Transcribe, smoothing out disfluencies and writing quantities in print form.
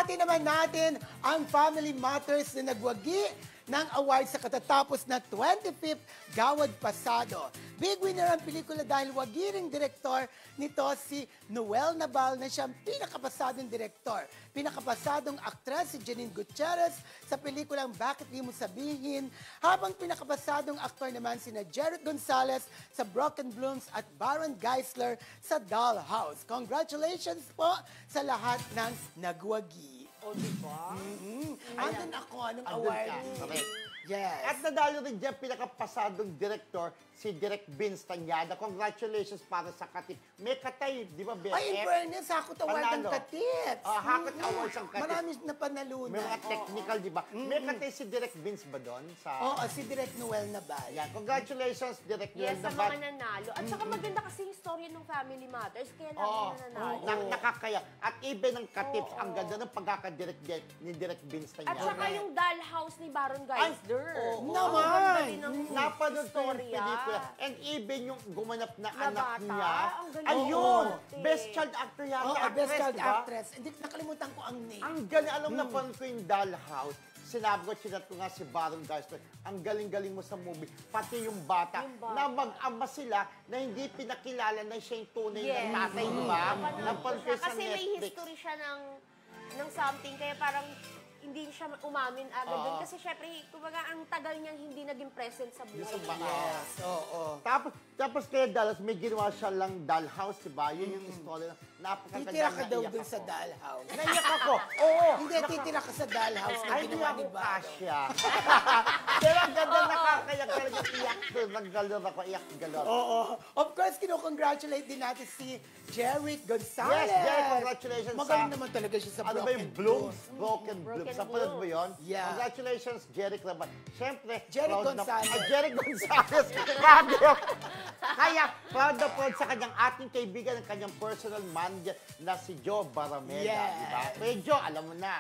Binabati naman natin ang Family Matters na nagwagi ng award sa katatapos na 25th Gawad Pasado. Big winner ang pelikula dahil wagiring direktor nito si Noel Nabal na siyang pinakapasadong direktor. Pinakapasadong aktres si Janine Gutierrez sa pelikulang Bakit Di Mo Sabihin, habang pinakapasadong aktor naman sina Jeric Gonzalez sa Broken Blooms at Baron Geisler sa Dollhouse. Congratulations po sa lahat ng nagwagi. O, diba? Andun ako, anong Andun award? ka, correct. Yes. At nadalo rin dyan pinakapasadong director, si Direk Vince Tanyada. Congratulations para sa Katip. May katay, di ba, BFF? Ay, in fairness, hakot award ng Panalo. Katits. Hakot awards ang Katip. Marami na panalunan. May mga technical, di ba? May katay si Direk Vince ba doon? Oo, si Direk Noel Nabal. Yan. Congratulations, Direk Noel Yes, sa Nabal. mga nanalo. At saka maganda kasi yung story ng Family Matters, kaya Oo. lagi nananalo. Nakakaya. At even ng Katips, Oo. ang ganda ng pagkakadirect ni Direk Vince At Tanyada. saka yung Dollhouse ni Baron Geisler. oo. Naman! Ang ganda din ng Napanood ko yung istorya. pelikula. And even yung gumanap na Na anak bata, niya. ang galing. Ayun! Oo. Best child actor yata. Oo, actress, best child diba? actress. Hindi, nakalimutan ko ang name. Ang galing. Alam na ko yung Dollhouse. Sinabi ko, chinat ko nga si Baron Geisler, ang galing-galing mo sa movie. Pati yung bata, Yung bata. na mag-ama sila na hindi pinakilala na siya yung tunay Yes. na tatay, di ba? Napanood ko siya. sa Kasi may Netflix. history siya ng something, kaya parang hindi siya umamin agad doon. Oo. Kasi syempre, kumbaga, ang tagal niyang hindi naging present sa buhay. Sa niya. Yes, oo. Tapos kaya Dallas, may ginawa siya lang Dollhouse, di ba? Yun yung story na napakaganda. Titira ka daw naiyak dun sa ako. Dollhouse. Naiyak ako. Oo. Hindi, titira ka sa Dollhouse na Ay, hindi ginawa ako ni Baro. kasya. Pero ang ganda nakakayak talaga iyak doon. Naggalor ako, iyak galor. Oo. Of course, kinukongratulate din natin si Jeric Gonzalez. Yes, Jeric, congratulations Magaling sa- naman talaga siya sa Ano ba yung Blooms? Broken Blooms. Sa palad mo yun? Yeah. Congratulations, Jeric Raban. Siyempre, Jeric proud na- Gonzalez. Jeric Gonzalez. Proud. Kaya, proud na proud sa kanyang ating kaibigan, ang kanyang personal manager na si Joe Barameda. Yes. Diba? Kaya Joe, alam mo na.